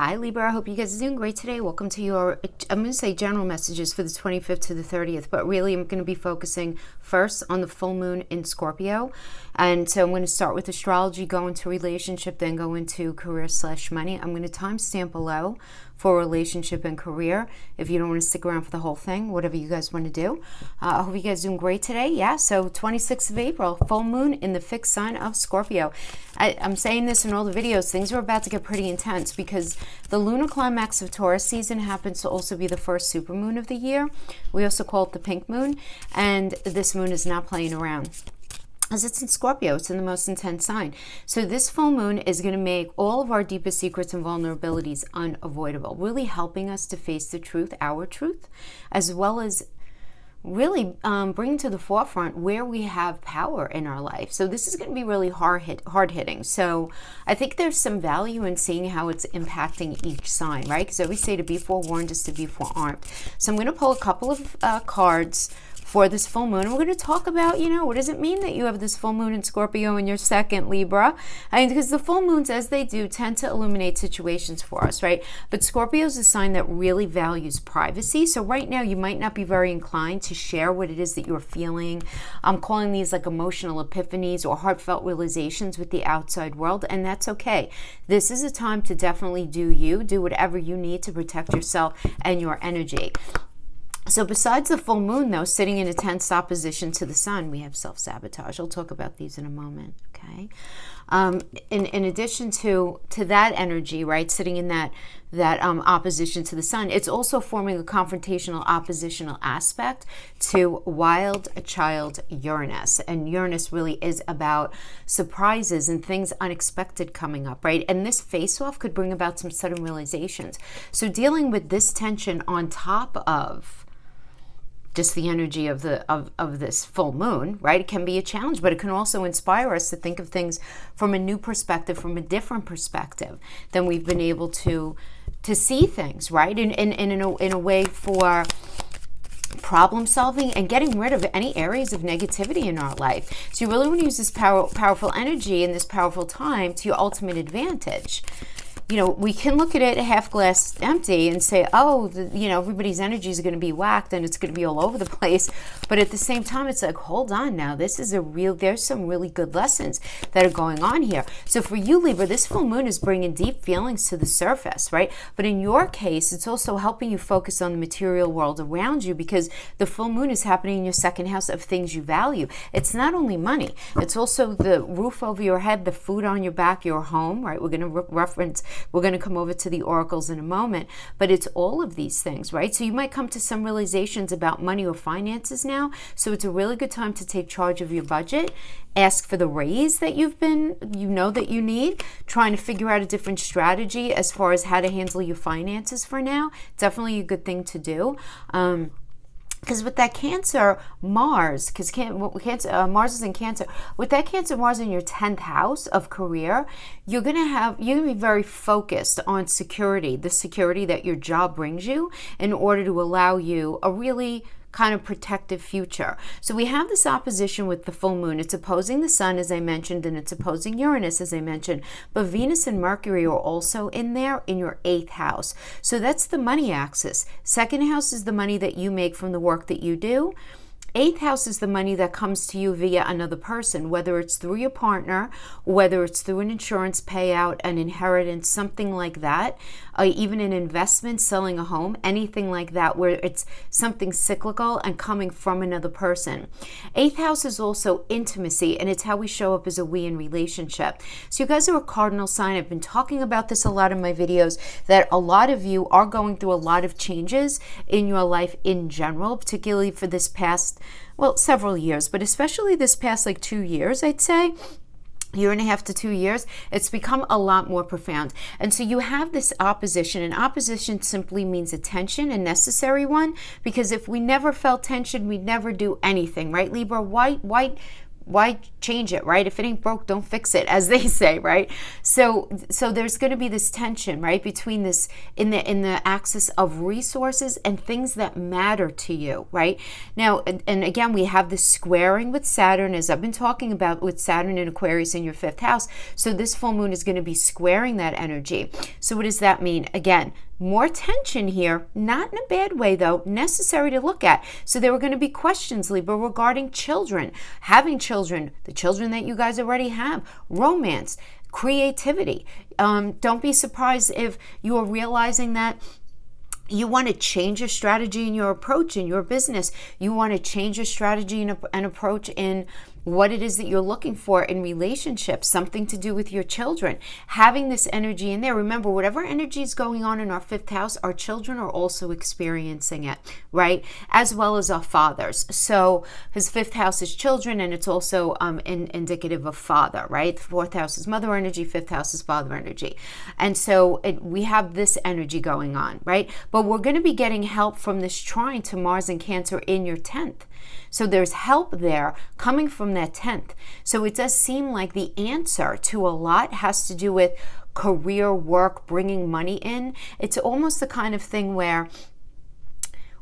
Hi Libra, I hope you guys are doing great today. Welcome to your, I'm going to say general messages for the 25th to the 30th, but really I'm going to be focusing first on the full moon in Scorpio. And so I'm going to start with astrology, go into relationship, then go into career/money. I'm going to timestamp below for relationship and career if you don't want to stick around for the whole thing, whatever you guys want to do. I hope you guys are doing great today. Yeah, so 26th of April, full moon in the fixed sign of Scorpio. I'm saying this in all the videos, things are about to get pretty intense because the lunar climax of Taurus season happens to also be the first supermoon of the year. We also call it the pink moon, and this moon is not playing around. As it's in Scorpio, it's in the most intense sign. So this full moon is going to make all of our deepest secrets and vulnerabilities unavoidable, really helping us to face the truth, our truth, as well as really bring to the forefront where we have power in our life. So this is going to be really hard hitting. So I think there's some value in seeing how it's impacting each sign, right? Because I always say to be forewarned is to be forearmed. So I'm going to pull a couple of cards for this full moon. And we're going to talk about, what does it mean that you have this full moon in Scorpio in your second, Libra? Because the full moons, as they do, tend to illuminate situations for us, right? But Scorpio is a sign that really values privacy. So right now, you might not be very inclined to share what it is that you're feeling. I'm calling these like emotional epiphanies or heartfelt realizations with the outside world, and that's okay. This is a time to definitely do whatever you need to protect yourself and your energy. So besides the full moon, though, sitting in a tense opposition to the sun, we have self-sabotage. I'll talk about these in a moment, okay? In addition to that energy, right, sitting in that opposition to the sun, it's also forming a confrontational, oppositional aspect to wild child Uranus. And Uranus really is about surprises and things unexpected coming up, right? And this face-off could bring about some sudden realizations. So dealing with this tension on top of just the energy of this full moon, right? It can be a challenge, but it can also inspire us to think of things from a new perspective, from a different perspective than we've been able to see things, right? In a way for problem solving and getting rid of any areas of negativity in our life. So you really want to use this powerful energy in this powerful time to your ultimate advantage. We can look at it half glass empty and say, everybody's energy is going to be whacked and it's going to be all over the place. But at the same time, it's like, hold on now. There's some really good lessons that are going on here. So for you, Libra, this full moon is bringing deep feelings to the surface, right? But in your case, it's also helping you focus on the material world around you because the full moon is happening in your second house of things you value. It's not only money. It's also the roof over your head, the food on your back, your home, right? We're going to We're going to come over to the oracles in a moment, but it's all of these things, right? So you might come to some realizations about money or finances now. So it's a really good time to take charge of your budget, ask for the raise that that you need, trying to figure out a different strategy as far as how to handle your finances for now. Definitely a good thing to do. Because with that Cancer, Mars, Mars is in Cancer. With that Cancer, Mars in your 10th house of career, you're gonna be very focused on security, the security that your job brings you in order to allow you a really kind of protective future. So we have this opposition with the full moon. It's opposing the sun, as I mentioned, and it's opposing Uranus, as I mentioned. But Venus and Mercury are also in there in your 8th house. So that's the money axis. Second house is the money that you make from the work that you do. 8th house is the money that comes to you via another person, whether it's through your partner, whether it's through an insurance payout, an inheritance, something like that, even an investment, selling a home, anything like that, where it's something cyclical and coming from another person. 8th house is also intimacy, and it's how we show up as a we in relationship. So you guys are a cardinal sign. I've been talking about this a lot in my videos, that a lot of you are going through a lot of changes in your life in general, particularly for this past, several years, but especially this past 2 years, I'd say. Year and a half to 2 years, it's become a lot more profound. And so you have this opposition, and opposition simply means a tension, a necessary one, because if we never felt tension, we'd never do anything, right, Libra? Why why change it, right? If it ain't broke, don't fix it, as they say, right? So there's going to be this tension, right, between this in the axis of resources and things that matter to you, right? Now, and again, we have this squaring with Saturn, as I've been talking about, with Saturn in Aquarius in your 5th house. So this full moon is going to be squaring that energy. So what does that mean? Again, more tension here, not in a bad way though, necessary to look at. So there are going to be questions, Libra, regarding children, having children, the children that you guys already have, romance, creativity. Don't be surprised if you are realizing that you want to change your strategy and your approach in your business. You want to change your strategy and approach in what it is that you're looking for in relationships, something to do with your children. Having this energy in there. Remember, whatever energy is going on in our 5th house, our children are also experiencing it, right? As well as our fathers. So his 5th house is children, and it's also indicative of father, right? The 4th house is mother energy, 5th house is father energy. And so we have this energy going on, right? But we're going to be getting help from this trine to Mars and Cancer in your 10th. So there's help there coming from that 10th. So it does seem like the answer to a lot has to do with career, work, bringing money in. It's almost the kind of thing where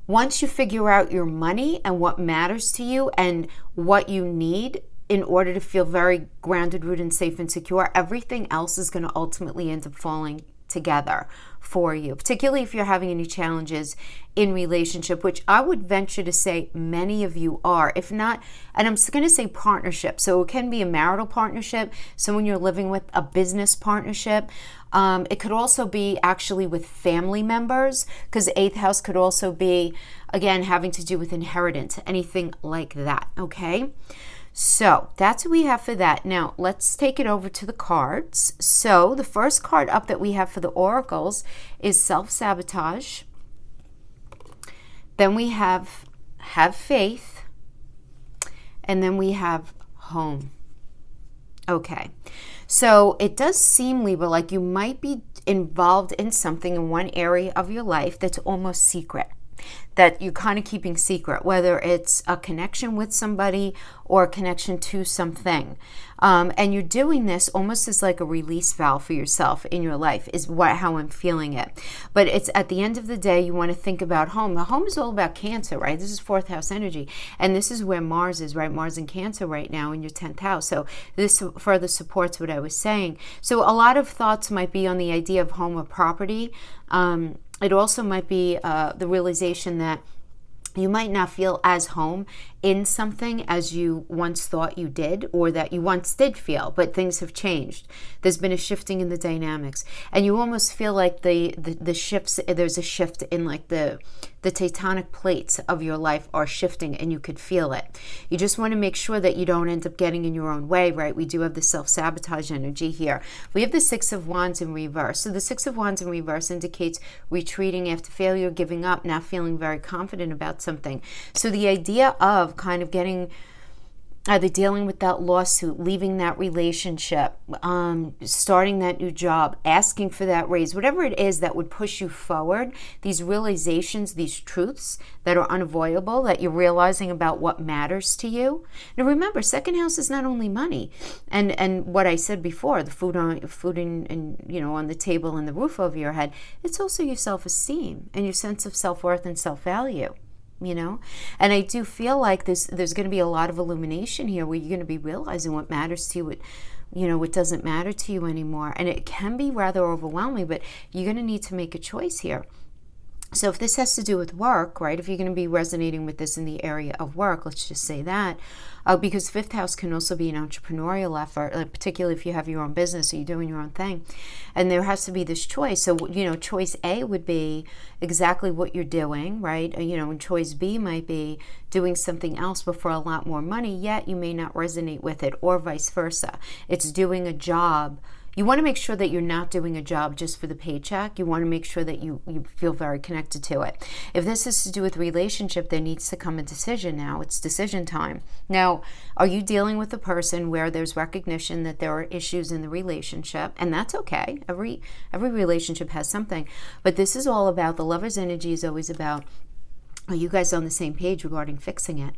once you figure out your money and what matters to you and what you need in order to feel very grounded, rooted, and safe and secure, everything else is going to ultimately end up falling together for you, particularly if you're having any challenges in relationship, which I would venture to say many of you are, if not, and I'm going to say partnership. So it can be a marital partnership, someone you're living with, a business partnership. It could also be actually with family members, because 8th house could also be, again, having to do with inheritance, anything like that, okay? So that's what we have for that. Now, let's take it over to the cards. So the first card up that we have for the oracles is self-sabotage. Then we have faith. And then we have home. Okay. So it does seem, Libra, like you might be involved in something in one area of your life that's almost secret, that you're kind of keeping secret, whether it's a connection with somebody or a connection to something. And you're doing this almost as like a release valve for yourself in your life, is how I'm feeling it. But it's at the end of the day, you want to think about home. The home is all about Cancer, right? This is 4th house energy. And this is where Mars is, right? Mars in Cancer right now in your 10th house. So this further supports what I was saying. So a lot of thoughts might be on the idea of home or property. It also might be the realization that you might not feel as home in something as you once thought you did, or that you once did feel, but things have changed. There's been a shifting in the dynamics, and you almost feel like the shifts, there's a shift in like the tectonic plates of your life are shifting, and you could feel it. You just want to make sure that you don't end up getting in your own way, right? We do have the self-sabotage energy here. We have the 6 of Wands in reverse. So the 6 of Wands in reverse indicates retreating after failure, giving up, not feeling very confident about something. So the idea of kind of getting, either dealing with that lawsuit, leaving that relationship, starting that new job, asking for that raise, whatever it is that would push you forward, these realizations, these truths that are unavoidable, that you're realizing about what matters to you. Now remember, 2nd house is not only money and what I said before, the food and you know, on the table and the roof over your head. It's also your self-esteem and your sense of self-worth and self-value. You know, and I do feel like there's going to be a lot of illumination here, where you're going to be realizing what matters to you, what doesn't matter to you anymore. And it can be rather overwhelming, but you're going to need to make a choice here. So if this has to do with work, right, if you're going to be resonating with this in the area of work, let's just say that, because 5th house can also be an entrepreneurial effort, like particularly if you have your own business or you're doing your own thing. And there has to be this choice. So, choice A would be exactly what you're doing, right? And choice B might be doing something else but for a lot more money, yet you may not resonate with it, or vice versa. It's doing a job. You want to make sure that you're not doing a job just for the paycheck. You want to make sure that you feel very connected to it. If this is to do with relationship, there needs to come a decision now. It's decision time. Now, are you dealing with a person where there's recognition that there are issues in the relationship? And that's okay. Every relationship has something. But this is all about, the Lover's energy is always about, are you guys on the same page regarding fixing it?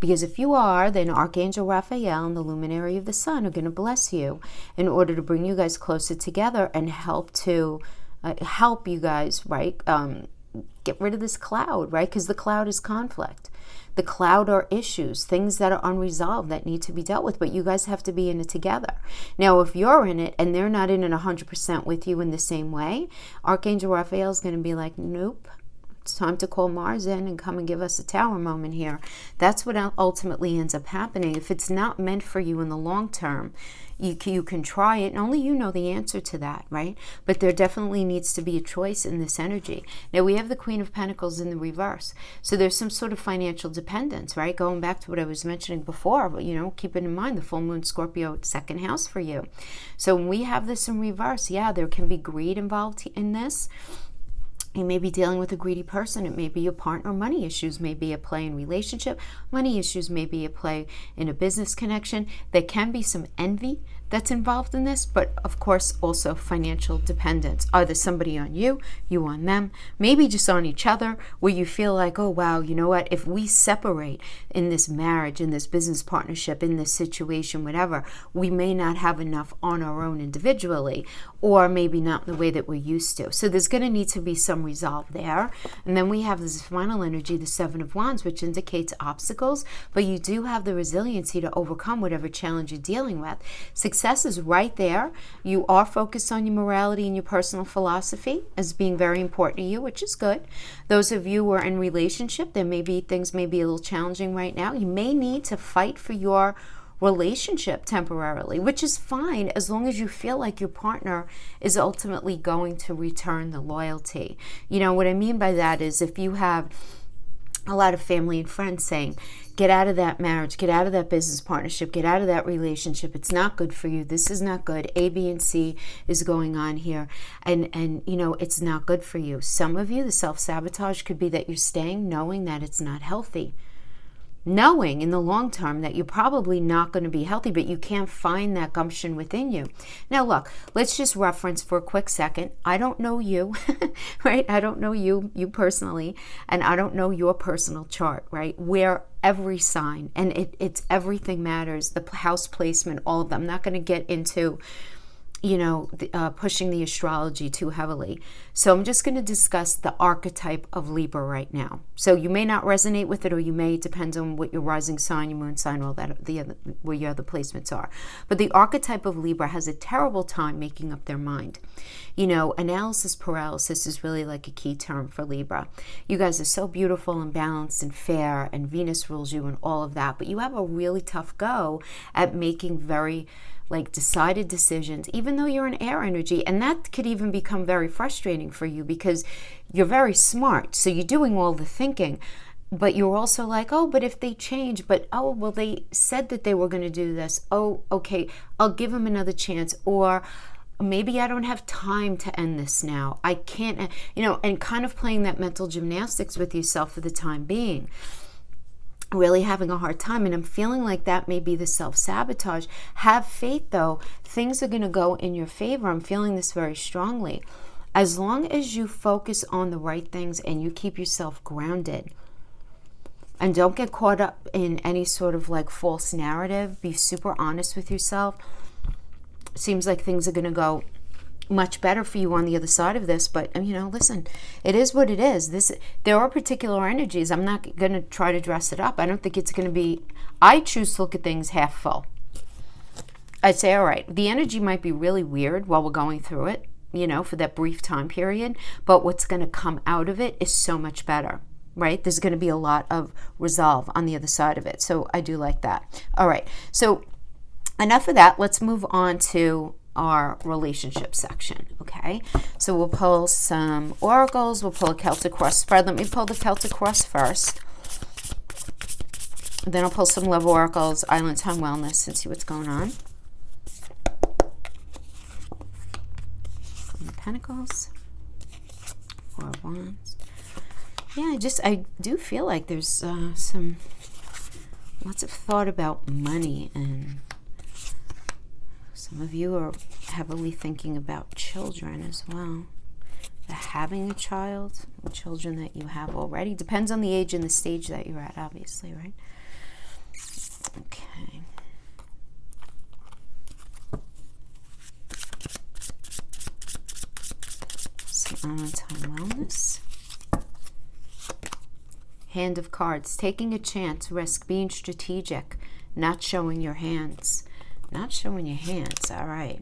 Because if you are, then Archangel Raphael and the luminary of the sun are going to bless you in order to bring you guys closer together and help you guys, right? Get rid of this cloud, right? Because the cloud is conflict. The cloud are issues, things that are unresolved that need to be dealt with, but you guys have to be in it together. Now, if you're in it and they're not in it 100% with you in the same way, Archangel Raphael is going to be like, nope, it's time to call Mars in and come and give us a tower moment here. That's what ultimately ends up happening. If it's not meant for you in the long term, you can try it, and only you know the answer to that, right? But there definitely needs to be a choice in this energy. Now, we have the Queen of Pentacles in the reverse. So there's some sort of financial dependence, right? Going back to what I was mentioning before, but, keeping in mind the full moon Scorpio second house for you. So when we have this in reverse, yeah, there can be greed involved in this. You may be dealing with a greedy person. It may be your partner. Money issues may be at play in relationship. Money issues may be at play in a business connection. There can be some envy that's involved in this, but of course also financial dependence. Either somebody on you, you on them, maybe just on each other, where you feel like, oh wow, you know what, if we separate in this marriage, in this business partnership, in this situation, whatever, we may not have enough on our own individually, or maybe not the way that we're used to. So there's going to need to be some resolve there. And then we have this final energy, the Seven of Wands, which indicates obstacles, but you do have the resiliency to overcome whatever challenge you're dealing with. Success is right there. You are focused on your morality and your personal philosophy as being very important to you, which is good. Those of you who are in relationship, things may be a little challenging right now. You may need to fight for your relationship temporarily, which is fine as long as you feel like your partner is ultimately going to return the loyalty. What I mean by that is if you have a lot of family and friends saying, get out of that marriage, get out of that business partnership, get out of that relationship, it's not good for you, this is not good, A, B, and C is going on here, and it's not good for you. Some of you, the self-sabotage could be that you're staying knowing that it's not healthy. Knowing in the long term that you're probably not going to be healthy, but you can't find that gumption within you. Now look, let's just reference for a quick second. I don't know you, right? I don't know you personally, and I don't know your personal chart, right? Where every sign, and it's everything matters, the house placement, all of them. I'm not going to get into pushing the astrology too heavily. So I'm just going to discuss the archetype of Libra right now. So you may not resonate with it, or you may, it depends on what your rising sign, your moon sign, all that, where your other placements are. But the archetype of Libra has a terrible time making up their mind. Analysis paralysis is really like a key term for Libra. You guys are so beautiful and balanced and fair, and Venus rules you and all of that, but you have a really tough go at making very decided decisions, even though you're an air energy. And that could even become very frustrating for you because you're very smart. So you're doing all the thinking, but you're also like, oh, but if they change, but oh, well, they said that they were going to do this. Oh, okay, I'll give them another chance. Or maybe I don't have time to end this now. I can't, and kind of playing that mental gymnastics with yourself for the time being. Really having a hard time, and I'm feeling like that may be the self-sabotage. Have faith though, things are going to go in your favor. I'm feeling this very strongly. As long as you focus on the right things and you keep yourself grounded and don't get caught up in any sort of false narrative, be super honest with yourself. Seems like things are going to go much better for you on the other side of this, but listen, it is what it is. There are particular energies. I'm not going to try to dress it up. I don't think it's going to be, I choose to look at things half full. I'd say, all right, the energy might be really weird while we're going through it, for that brief time period, but what's going to come out of it is so much better, right? There's going to be a lot of resolve on the other side of it. So I do like that. All right. So enough of that. Let's move on to our relationship section. Okay, so we'll pull some oracles. We'll pull a Celtic cross spread. Let me pull the Celtic cross first, then I'll pull some love oracles, island time wellness, and see what's going on. Pentacles, Four of Wands. Yeah, I do feel like there's lots of thought about money, and some of you are heavily thinking about children as well. Having a child, children that you have already. Depends on the age and the stage that you're at, obviously, right? Okay. So on-time wellness. Hand of Cards. Taking a chance, risk, being strategic, not showing your hands. Not showing your hands. All right.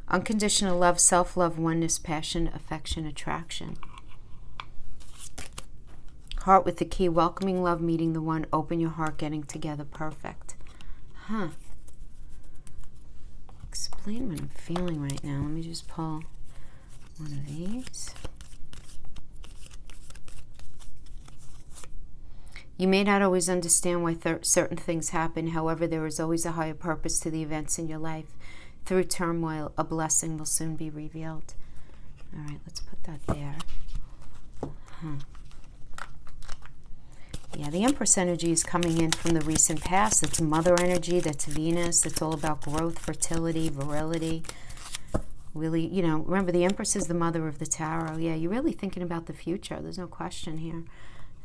Unconditional love, self-love, oneness, passion, affection, attraction. Heart with the key, welcoming love, meeting the one, open your heart, getting together, perfect. Huh. Explain what I'm feeling right now. Let me just pull one of these. You may not always understand why certain things happen. However, there is always a higher purpose to the events in your life. Through turmoil, a blessing will soon be revealed. All right, let's put that there. Yeah, the Empress energy is coming in from the recent past. That's mother energy, that's Venus. It's all about growth, fertility, virility. Really, you know, remember the Empress is the mother of the tarot. Yeah, you're really thinking about the future. There's no question here.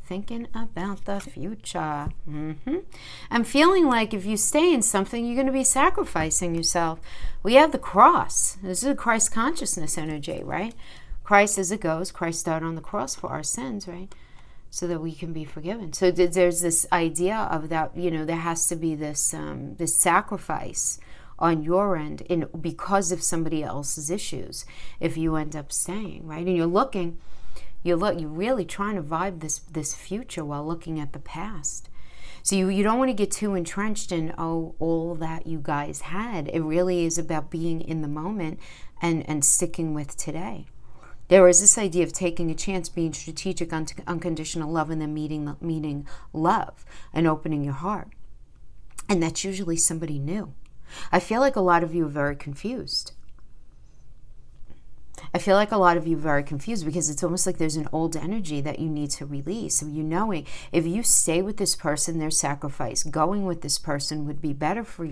Thinking about the future. I'm feeling like if you stay in something, you're going to be sacrificing yourself. We have the cross. This is a Christ consciousness energy, right? Christ, as it goes, Christ died on the cross for our sins, right? So that we can be forgiven. So there's this idea of that, you know, there has to be this this sacrifice on your end because of somebody else's issues if you end up staying, right? And you're really trying to vibe this future while looking at the past. So you don't want to get too entrenched in all that you guys had. It really is about being in the moment and sticking with today. There is this idea of taking a chance, being strategic, unconditional love, and then meeting love and opening your heart. And that's usually somebody new. I feel like a lot of you are very confused. Because it's almost like there's an old energy that you need to release. So you knowing if you stay with this person, there's sacrifice. Going with this person would be better for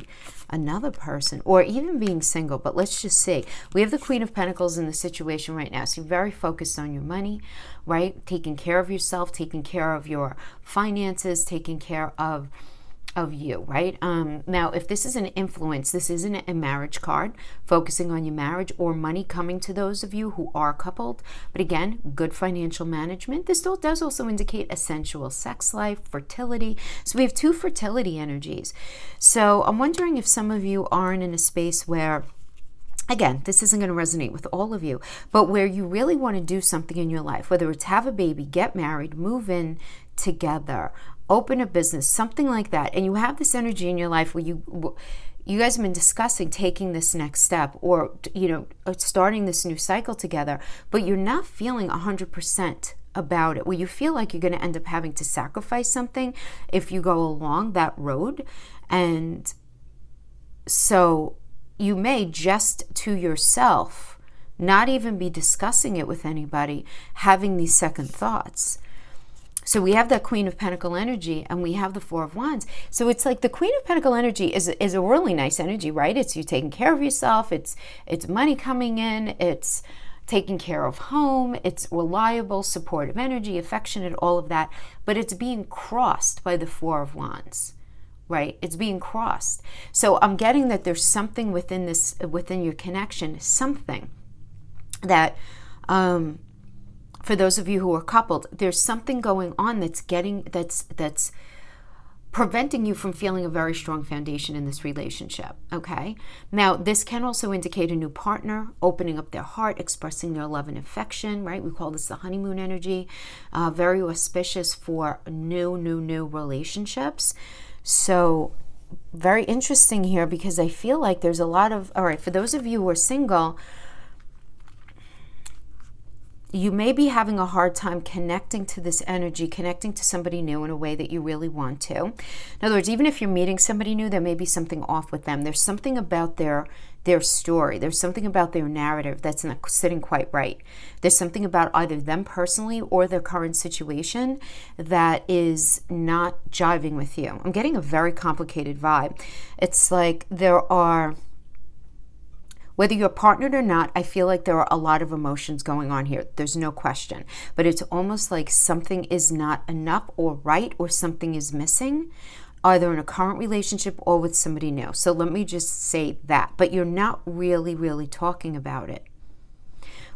another person, or even being single. But let's just see. We have the Queen of Pentacles in the situation right now. So you're very focused on your money, right? Taking care of yourself, taking care of your finances, taking care of you, right? Now, if this is an influence, this isn't a marriage card, focusing on your marriage or money coming to those of you who are coupled. But again, good financial management. This still does also indicate a sensual sex life, fertility. So we have two fertility energies. So I'm wondering if some of you aren't in a space where, again, this isn't going to resonate with all of you, but where you really want to do something in your life, whether it's have a baby, get married, move in together, open a business, something like that. And you have this energy in your life where you guys have been discussing taking this next step or, you know, starting this new cycle together, but you're not feeling 100% about it, where you feel like you're going to end up having to sacrifice something if you go along that road. And so you may just to yourself not even be discussing it with anybody, having these second thoughts. So we have that Queen of Pentacle energy and we have the Four of Wands. So it's like the Queen of Pentacle energy is a really nice energy, right? It's you taking care of yourself. It's money coming in. It's taking care of home. It's reliable, supportive energy, affectionate, all of that. But it's being crossed by the Four of Wands, right? It's being crossed. So I'm getting that there's something within your connection, something that, for those of you who are coupled, there's something going on that's preventing you from feeling a very strong foundation in this relationship, okay? Now, this can also indicate a new partner, opening up their heart, expressing their love and affection, right? We call this the honeymoon energy, very auspicious for new relationships. So very interesting here because I feel like there's a lot of, all right, for those of you who are single, you may be having a hard time connecting to this energy, connecting to somebody new in a way that you really want to. In other words, even if you're meeting somebody new, there may be something off with them. There's something about their story. There's something about their narrative that's not sitting quite right. There's something about either them personally or their current situation that is not jiving with you. I'm getting a very complicated vibe. It's like there are, whether you're partnered or not, I feel like there are a lot of emotions going on here. There's no question. But it's almost like something is not enough or right or something is missing. either in a current relationship or with somebody new. So let me just say that. But you're not really talking about it.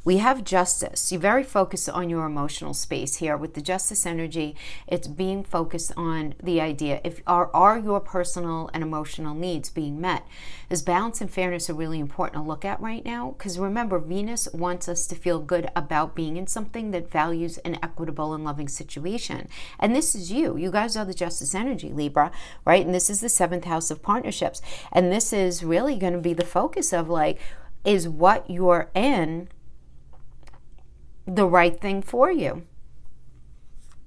We have justice. You're very focused on your emotional space here. With the justice energy, it's being focused on the idea, are your personal and emotional needs being met? As balance and fairness are really important to look at right now, because remember, Venus wants us to feel good about being in something that values an equitable and loving situation. And this is you. You guys are the justice energy, Libra, right? And this is the 7th house of partnerships. And this is really going to be the focus of, like, is what you're in the right thing for you?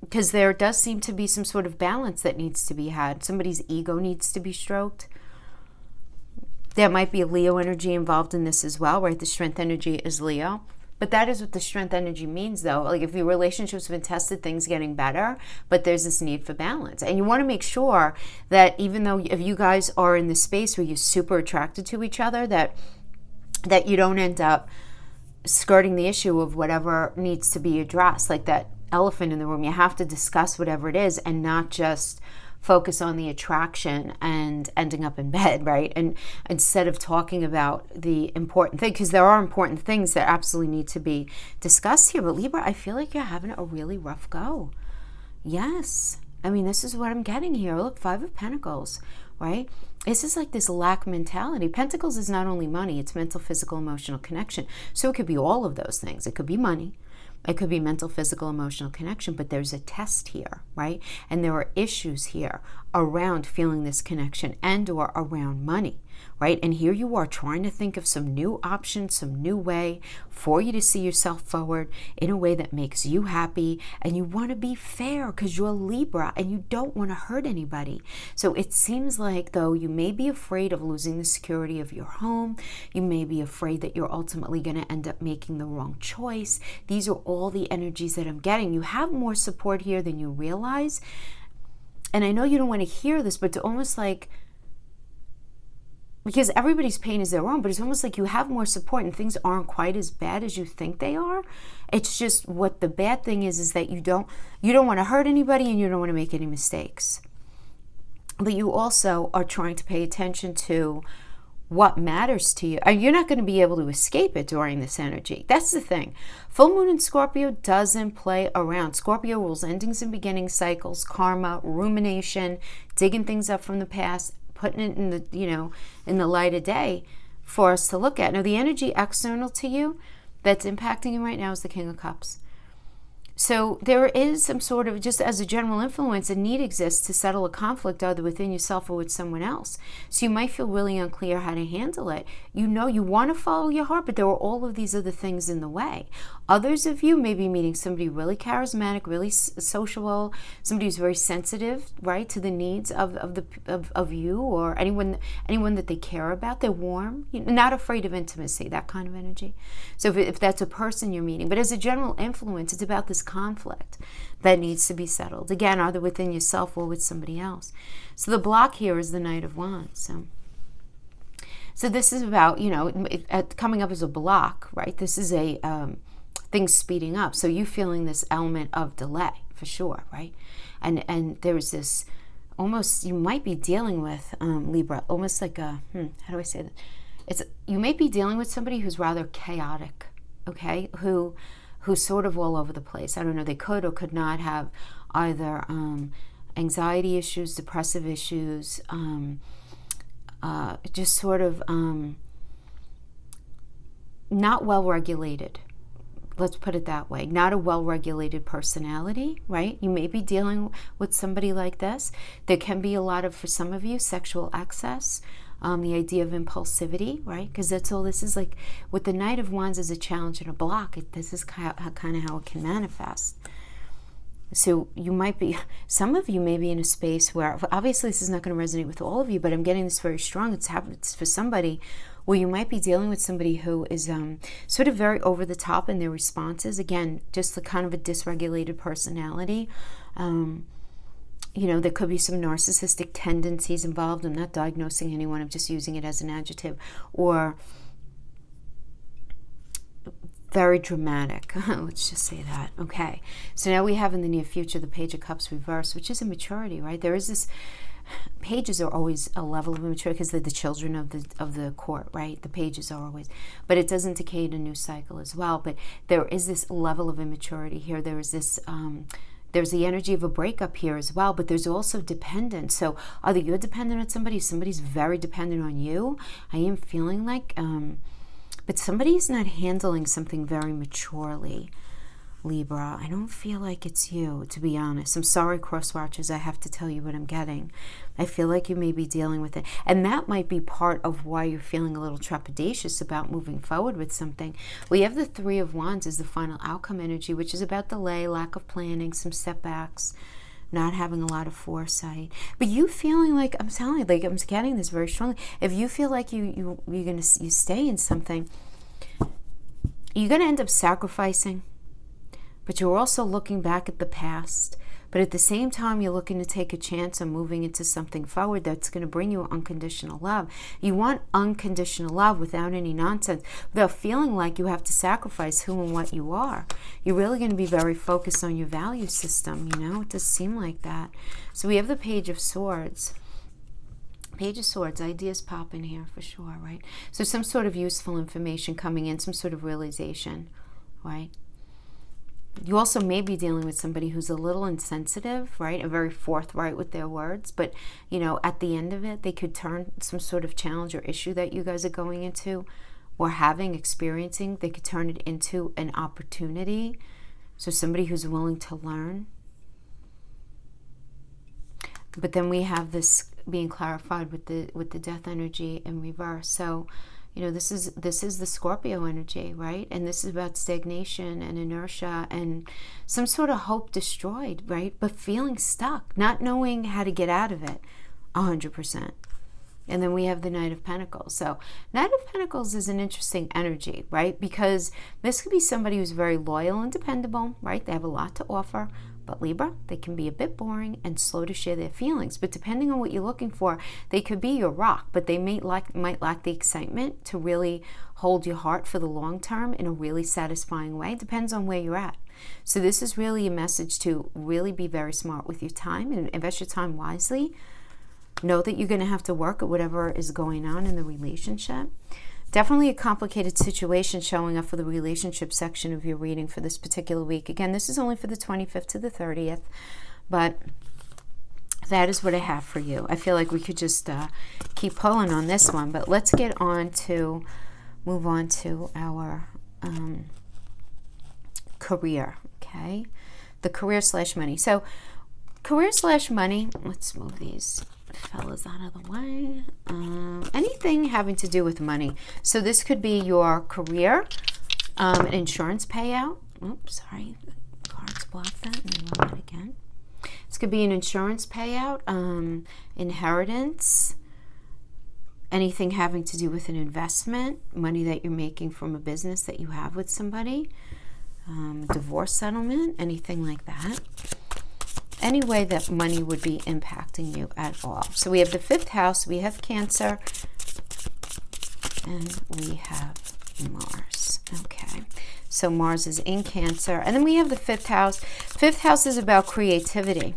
Because there does seem to be some sort of balance that needs to be had. Somebody's ego needs to be stroked. There might be a Leo energy involved in this as well, right? The strength energy is Leo. But that is what the strength energy means, though. Like, if your relationships have been tested, things getting better, but there's this need for balance. And you want to make sure that even though if you guys are in this space where you're super attracted to each other, that you don't end up skirting the issue of whatever needs to be addressed, like that elephant in the room. You have to discuss whatever it is and not just focus on the attraction and ending up in bed, right? And instead of talking about the important thing, because there are important things that absolutely need to be discussed here. But Libra, I feel like you're having a really rough go. Yes. I mean, this is what I'm getting here. Look, 5 of Pentacles, right? This is like this lack mentality. Pentacles is not only money, it's mental, physical, emotional connection. So it could be all of those things. It could be money. It could be mental, physical, emotional connection, but there's a test here, right? And there are issues here around feeling this connection and or around money, right? And here you are trying to think of some new option, some new way for you to see yourself forward in a way that makes you happy, and you want to be fair because you're Libra and you don't want to hurt anybody. So it seems like, though, you may be afraid of losing the security of your home. You may be afraid that you're ultimately going to end up making the wrong choice. These are all the energies that I'm getting. You have more support here than you realize. And I know you don't want to hear this, but it's almost like, because everybody's pain is their own, but it's almost like you have more support and things aren't quite as bad as you think they are. It's just, what the bad thing is that you don't want to hurt anybody and you don't want to make any mistakes. But you also are trying to pay attention to what matters to you. And you're not going to be able to escape it during this energy. That's the thing. Full moon in Scorpio doesn't play around. Scorpio rules endings and beginnings, cycles, karma, rumination, digging things up from the past, putting it in the, in the light of day for us to look at. Now, the energy external to you that's impacting you right now is the King of Cups. So there is some sort of, just as a general influence, a need exists to settle a conflict either within yourself or with someone else. So you might feel really unclear how to handle it. You want to follow your heart, but there are all of these other things in the way. Others of you may be meeting somebody really charismatic, really sociable, somebody who's very sensitive, right, to the needs of you or anyone that they care about. They're warm, not afraid of intimacy, that kind of energy. So if that's a person you're meeting, but as a general influence, it's about this conflict that needs to be settled. Again, either within yourself or with somebody else. So the block here is the Knight of Wands. So this is about, coming up as a block, right? This is a things speeding up. So you feeling this element of delay for sure, right? And there's this almost, you might be dealing with Libra, almost like a, how do I say that? You may be dealing with somebody who's rather chaotic, okay? Who's sort of all over the place. I don't know, they could or could not have either anxiety issues, depressive issues, just sort of not well regulated. Let's put it that way. Not a well-regulated personality, right? You may be dealing with somebody like this. There can be a lot of, for some of you, sexual excess. The idea of impulsivity, right? Because that's all this is. Like with the Knight of Wands as a challenge and a block, this is kind of how it can manifest. So you might be, some of you may be in a space where, obviously this is not going to resonate with all of you, but I'm getting this very strong. It's for somebody where you might be dealing with somebody who is sort of very over the top in their responses. Again, just the kind of a dysregulated personality. There could be some narcissistic tendencies involved. I'm not diagnosing anyone. I'm just using it as an adjective. Or very dramatic. Let's just say that. Okay. So now we have in the near future the Page of Cups reversed, which is a maturity, right? There is this pages are always a level of immaturity because they're the children of the court, right? The pages are always, but it does indicate a new cycle as well. But there is this level of immaturity here. There is this, there's the energy of a breakup here as well, but there's also dependence. So either you're dependent on somebody, somebody's very dependent on you. I am feeling like, but somebody's not handling something very maturely. Libra, I don't feel like it's you, to be honest. I'm sorry, cross watchers, I have to tell you what I'm getting. I feel like you may be dealing with it. And that might be part of why you're feeling a little trepidatious about moving forward with something. We have the Three of Wands as the final outcome energy, which is about delay, lack of planning, some setbacks, not having a lot of foresight. But you feeling like, I'm telling you, like I'm getting this very strongly. If you feel like you stay in something, you're going to end up sacrificing. But you're also looking back at the past. But at the same time, you're looking to take a chance on moving into something forward that's going to bring you unconditional love. You want unconditional love without any nonsense, without feeling like you have to sacrifice who and what you are. You're really going to be very focused on your value system, you know? It does seem like that. So we have the Page of Swords. Page of Swords, ideas pop in here for sure, right? So some sort of useful information coming in, some sort of realization, right? You also may be dealing with somebody who's a little insensitive, right? And very forthright with their words. But, you know, at the end of it, they could turn some sort of challenge or issue that you guys are going into or experiencing, they could turn it into an opportunity. So somebody who's willing to learn. But then we have this being clarified with the death energy in reverse. So, you know, this is the Scorpio energy, right? And this is about stagnation and inertia and some sort of hope destroyed, right? But feeling stuck, not knowing how to get out of it 100%. And then we have the Knight of Pentacles. So Knight of Pentacles is an interesting energy, right? Because this could be somebody who's very loyal and dependable, right? They have a lot to offer. But Libra, they can be a bit boring and slow to share their feelings. But depending on what you're looking for, they could be your rock, but they might lack the excitement to really hold your heart for the long term in a really satisfying way. Depends on where you're at. So this is really a message to really be very smart with your time and invest your time wisely. Know that you're going to have to work at whatever is going on in the relationship. Definitely a complicated situation showing up for the relationship section of your reading for this particular week. Again, this is only for the 25th to the 30th, but that is what I have for you. I feel like we could just keep pulling on this one, but let's move on to our career, okay? The career/money. So career/money, let's move these fellas out of the way. Anything having to do with money. So this could be your career, an insurance payout. Oops, sorry, the cards blocked that. Let me roll it again. This could be an insurance payout, inheritance, anything having to do with an investment, money that you're making from a business that you have with somebody, divorce settlement, anything like that. Any way that money would be impacting you at all. So we have the 5th house, we have Cancer, and we have Mars. Okay, so Mars is in Cancer, and then we have the 5th house. 5th house is about creativity.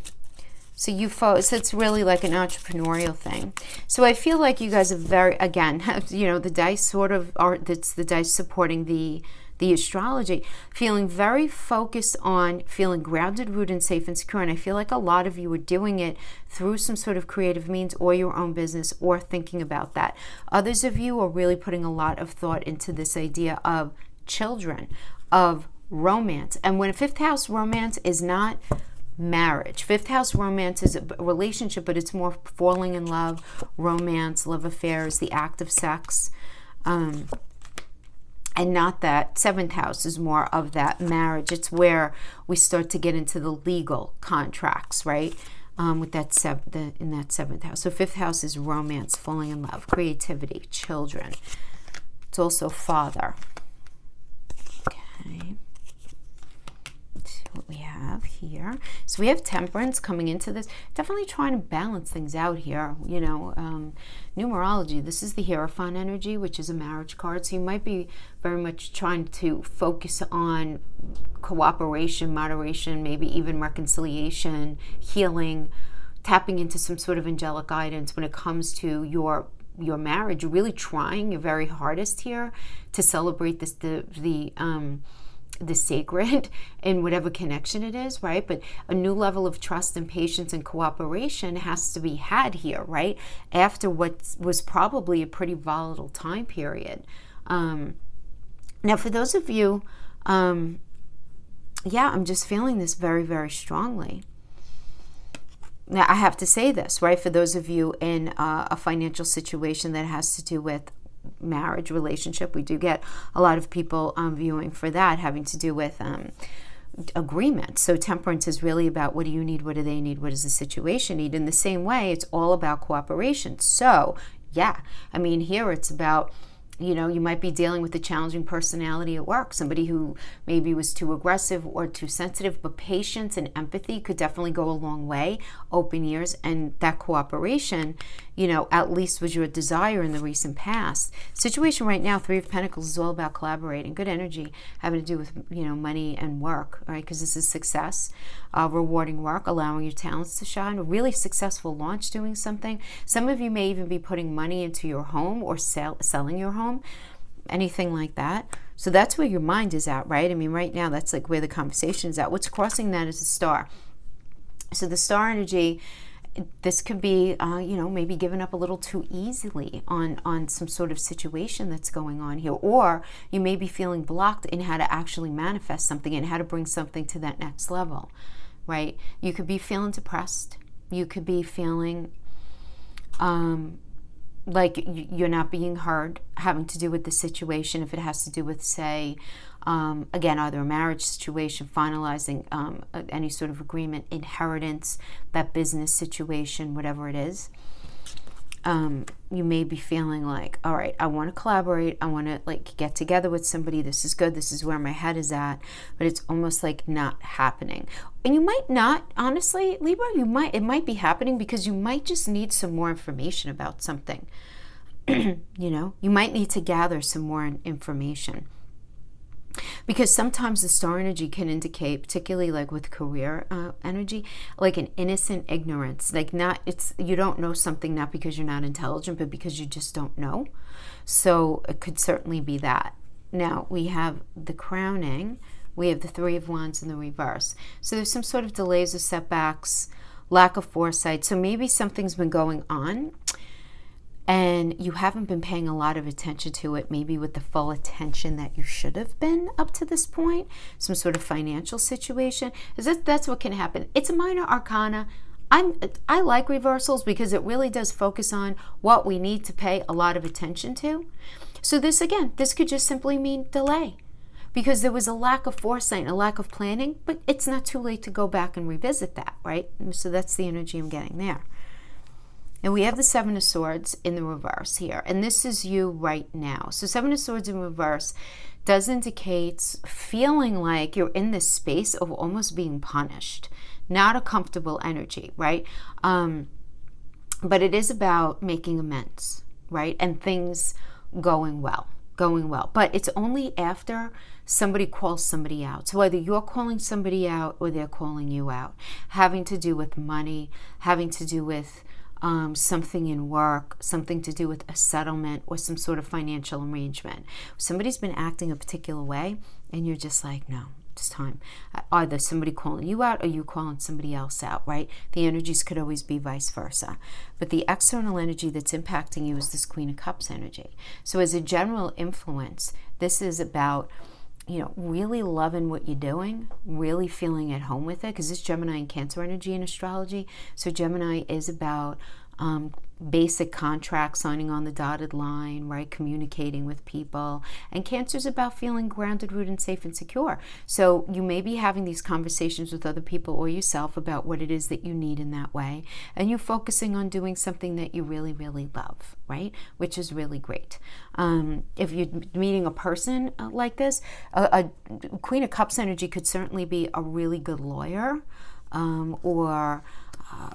So so it's really like an entrepreneurial thing. So I feel like you guys are very, again, you know, the dice sort of are, that's the dice supporting the astrology, feeling very focused on feeling grounded, rooted, and safe and secure. And I feel like a lot of you are doing it through some sort of creative means or your own business or thinking about that. Others of you are really putting a lot of thought into this idea of children, of romance. And when a 5th house romance is not marriage. 5th house romance is a relationship, but it's more falling in love, romance, love affairs, the act of sex. And not that 7th house is more of that marriage. It's where we start to get into the legal contracts, right? With that in that 7th house. So 5th house is romance, falling in love, creativity, children. It's also father. Okay. What we have here. So we have Temperance coming into this. Definitely trying to balance things out here. You know, numerology. This is the Hierophant energy, which is a marriage card. So you might be very much trying to focus on cooperation, moderation, maybe even reconciliation, healing, tapping into some sort of angelic guidance when it comes to your marriage. You're really trying your very hardest here to celebrate this, the sacred in whatever connection it is, right? But a new level of trust and patience and cooperation has to be had here, right? After what was probably a pretty volatile time period. Now, for those of you, I'm just feeling this very, very strongly. Now, I have to say this, right? For those of you in a financial situation that has to do with marriage, relationship, we do get a lot of people viewing for that, having to do with agreement. So temperance is really about, what do you need? What do they need? What does the situation need? In the same way, it's all about cooperation. So, here it's about, you might be dealing with a challenging personality at work, somebody who maybe was too aggressive or too sensitive, but patience and empathy could definitely go a long way. Open ears and that cooperation, at least was your desire in the recent past. Situation right now, Three of Pentacles, is all about collaborating. Good energy having to do with, money and work, right? Because this is success, rewarding work, allowing your talents to shine, a really successful launch doing something. Some of you may even be putting money into your home or selling your home, anything like that. So that's where your mind is at, right? Right now, that's like where the conversation is at. What's crossing that is the star. So the star energy, this could be, maybe given up a little too easily on some sort of situation that's going on here. Or you may be feeling blocked in how to actually manifest something and how to bring something to that next level, right? You could be feeling depressed. You could be feeling like you're not being heard, having to do with the situation. If it has to do with, say, again, either a marriage situation, finalizing any sort of agreement, inheritance, that business situation, whatever it is, you may be feeling like, all right, I want to collaborate. I want to get together with somebody. This is good. This is where my head is at. But it's almost like not happening. And you might not, honestly, Libra, it might be happening because you might just need some more information about something. You might need to gather some more information. Because sometimes the star energy can indicate, particularly with career energy, like an innocent ignorance. You don't know something not because you're not intelligent, but because you just don't know. So it could certainly be that. Now we have the crowning. We have the Three of Wands in the reverse. So there's some sort of delays or setbacks, lack of foresight. So maybe something's been going on and you haven't been paying a lot of attention to it, maybe with the full attention that you should have been up to this point. Some sort of financial situation. That's what can happen. It's a minor arcana. I like reversals because it really does focus on what we need to pay a lot of attention to. So this could just simply mean delay, because there was a lack of foresight and a lack of planning, but it's not too late to go back and revisit that, right? So that's the energy I'm getting there. And we have the Seven of Swords in the reverse here. And this is you right now. So Seven of Swords in reverse does indicate feeling like you're in this space of almost being punished. Not a comfortable energy, right? But it is about making amends, right? And things going well. But it's only after somebody calls somebody out. So either you're calling somebody out or they're calling you out. Having to do with money, having to do with something in work, something to do with a settlement or some sort of financial arrangement. Somebody's been acting a particular way and you're just like, no, it's time. Either somebody calling you out or you calling somebody else out, right? The energies could always be vice versa. But the external energy that's impacting you is this Queen of Cups energy. So as a general influence, this is about really loving what you're doing, really feeling at home with it, because it's Gemini and Cancer energy in astrology. So Gemini is about basic contracts, signing on the dotted line, right? Communicating with people. And Cancer is about feeling grounded, rooted, safe, and secure. So you may be having these conversations with other people or yourself about what it is that you need in that way. And you're focusing on doing something that you really, really love, right? Which is really great. If you're meeting a person like this, a Queen of Cups energy could certainly be a really good lawyer, or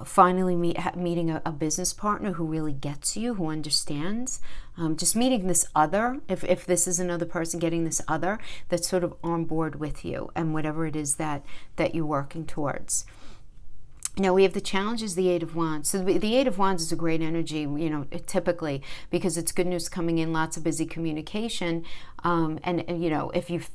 finally meeting a business partner who really gets you, who understands. Just meeting this other, if this is another person, getting this other that's sort of on board with you and whatever it is that you're working towards. Now we have the challenges, the Eight of Wands. So the Eight of Wands is a great energy, you know, typically, because it's good news coming in, lots of busy communication. And you know, if you've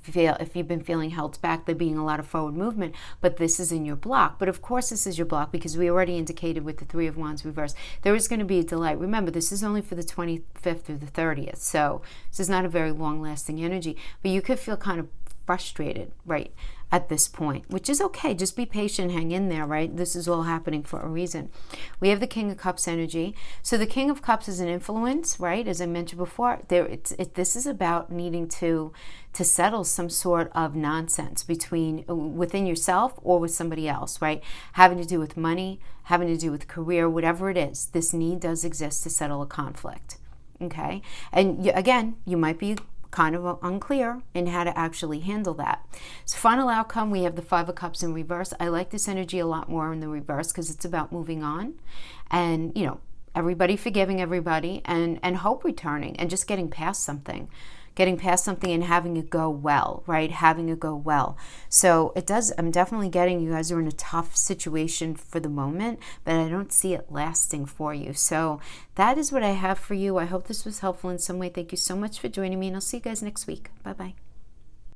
been feeling held back, there being a lot of forward movement, but this is in your block. But of course this is your block, because we already indicated with the Three of Wands reverse, there is going to be a delay. Remember, this is only for the 25th through the 30th. So this is not a very long lasting energy, but you could feel kind of frustrated, right, at this point, which is okay. Just be patient, hang in there, right? This is all happening for a reason. We have the King of Cups energy. So the King of Cups is an influence, right? As I mentioned before, this is about needing to settle some sort of nonsense within yourself or with somebody else, right? Having to do with money, having to do with career, whatever it is. This need does exist to settle a conflict, okay? And again, you might be kind of unclear in how to actually handle that. So final outcome, we have the Five of Cups in reverse. I like this energy a lot more in the reverse because it's about moving on and, you know, everybody forgiving everybody and hope returning and just getting past something and having it go well, right? Having it go well. So it does, I'm definitely getting you guys are in a tough situation for the moment, but I don't see it lasting for you. So that is what I have for you. I hope this was helpful in some way. Thank you so much for joining me, and I'll see you guys next week. Bye-bye.